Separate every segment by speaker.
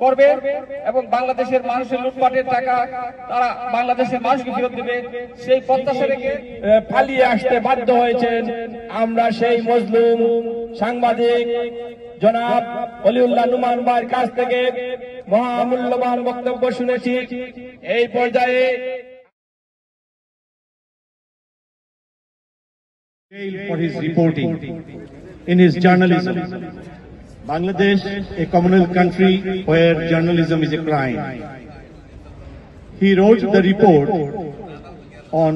Speaker 1: করবে এবং বাংলাদেশের মানুষের লুটপাটের টাকা তারা বাংলাদেশের মানুষকে ফেরত দেবে সেই প্রত্যাশা রেখে
Speaker 2: পালিয়ে আসতে বাধ্য হয়েছেন। আমরা সেই মজলুম সাংবাদিক জনাব অলিউল্লাহ নুমান ভাইয়ের কাছ থেকে মহামূল্যবান বক্তব্য শুনেছি। এই পর্যায়ে
Speaker 3: for his reporting in his journalism. Bangladesh, a communal country where journalism is a crime. He wrote the report on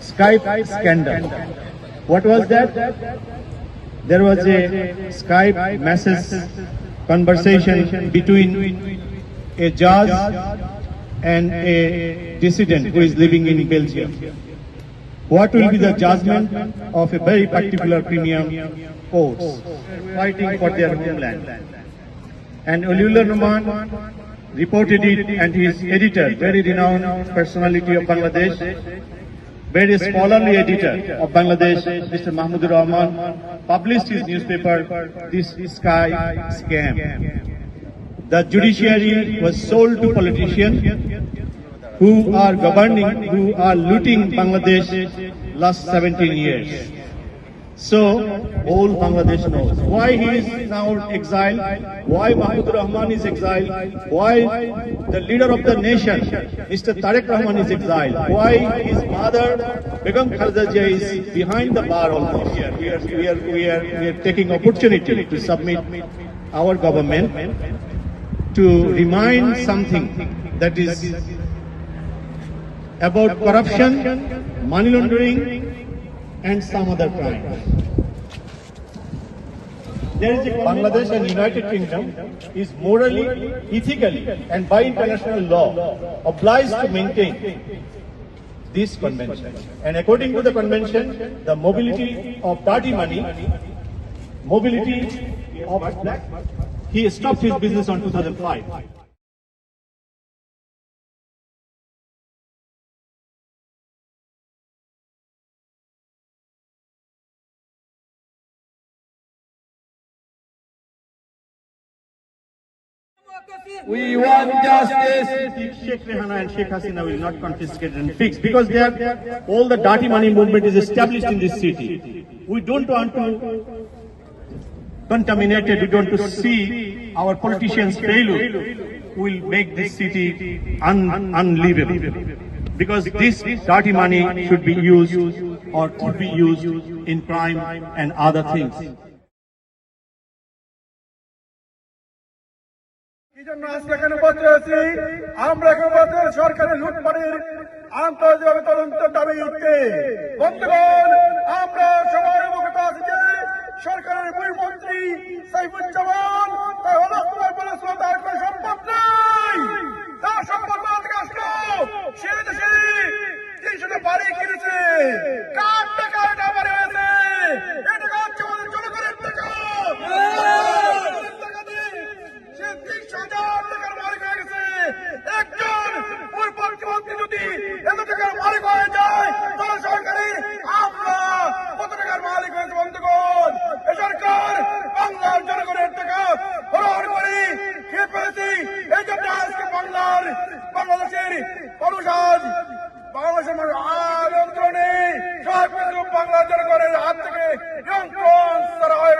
Speaker 3: Skype scandal. What was that? There was a Skype message conversation between a judge and a dissident who is living in Belgium. What will be the judgment of a very particular premium courts fighting for their homeland? And Oliullah Numan reported it, and his editor, very renowned personality of Bangladesh, very scholarly editor of Bangladesh, Mr. Mahmudur Rahman, published his newspaper, This Sky Scam. The judiciary was sold to politicians who are governing, who are looting Bangladesh last 17 years. So, all Bangladesh knows why he is now exiled, why Mahmoud Rahman is exiled, why the leader of the nation, Mr. Tariq Rahman is exiled, why his mother, Begum Khaleda Zia, is behind the bar almost. We are taking opportunity to submit our government to remind something that is about corruption, money laundering, and some other crimes. There is a Bangladesh and United Kingdom is morally, ethically, and by international law obliged to maintain this convention. And according to the convention, the mobility of dirty money, mobility of black, he stopped his business on 2005.
Speaker 2: we want justice.
Speaker 3: Sheikh Rehana and Sheikh Hasina will not confiscate and fix, because they are, all the dirty money movement is established in this city. We don't want to contaminate it. We don't want to see our politicians' failure will make this city unlivable. Because this dirty money should be used or could be used in crime and other things.
Speaker 4: সরকারের লুটপাটের আন্তর্জাতিক তদন্তের দাবি উঠতে বন্ধুগণ, আমরা সবাই অবগত আছি যে সরকারের মন্ত্রী সাইফুজ্জামান তার হলফনামা বলেছিল তার কোনো সম্পদ নেই, তার সম্পদ কোথা থেকে আসলো? সে দেশে 300টা বাড়ি কিনেছে, কার টাকা এটা বাড়ি হয়েছে? এটা হচ্ছে আমাদের জনগণের টাকা। সে 30,000 টাকার মালিক হয়ে গেছে। একজন মুখ্যমন্ত্রী যদি এত টাকার মালিক হয়ে যায়, তাহলে সরকারের আমরা কত টাকার মালিক হয়েছে? বন্ধুগণ, এ সরকার বাংলার জনগণের টাকা হরণ করে খেয়ে ফেলেছি। এই জন্য আজকে বাংলাদেশের মানুষ আজ বাংলাদেশের মানুষ আন্দোলনে সব কিছু বাংলার জনগণের হাত থেকে নিয়ন্ত্রণ করা হয়।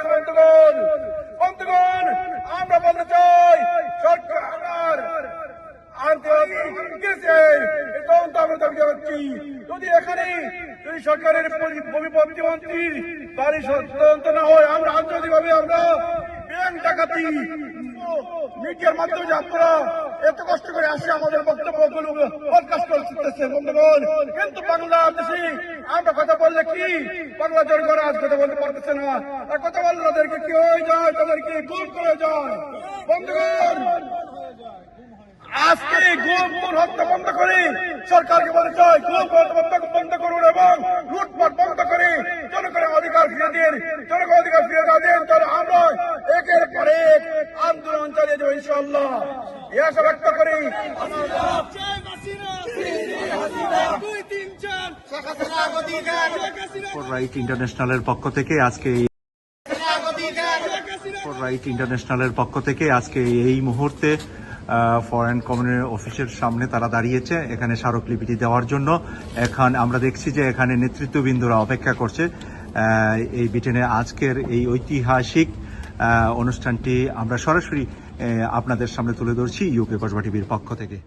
Speaker 4: বন্ধুগণ, আমরা বলতে চাই সরকার যদি এখানে যদি সরকারের প্রতিমন্ত্রীর বাড়ি তদন্ত না হয়, আমরা আন্তর্জাতিকভাবে আমরা ব্যাংক ডাকাতি মিডিয়ার মাধ্যমে আপনারা এত কষ্ট করে আসে আমাদের বক্তব্যগুলো পডকাস্ট করতেছেন বন্ধুগণ, কিন্তু বাংলাদেশে আমরা কথা বললে কি বাংলা জনগণ আজ কথা বলতে পারতেছে না। আর কথা বললে তাদেরকে কি হয়ে যায়, তাদেরকে গুম করে যায়। বন্ধুগণ, আজকে গুম হত্যা বন্ধ করে সরকারকে বলতে চাই গুম বন্ধ করুন এবং লুটপাট বন্ধ করে জনগণের অধিকার ফিরে দিন। জনগণ অধিকার ফিরে না দেন তাহলে আমরা একের পর এক আন্দোলন চালিয়ে যাবো ইনশাআল্লাহ। এই আশা ব্যক্ত করি।
Speaker 5: রাইট ইন্টারন্যাশনালের পক্ষ থেকে আজকে ফর রাইট ইন্টারন্যাশনালের পক্ষ থেকে আজকে এই মুহূর্তে ফরেন কমিউনিটি অফিসের সামনে তারা দাঁড়িয়েছে এখানে স্মারকলিপিটি দেওয়ার জন্য। এখন আমরা দেখছি যে এখানে নেতৃত্ববৃন্দরা অপেক্ষা করছে এই ব্রিটেনে আজকের এই ঐতিহাসিক অনুষ্ঠানটি আমরা সরাসরি আপনাদের সামনে তুলে ধরছি ইউকে কসবা টিভির পক্ষ থেকে।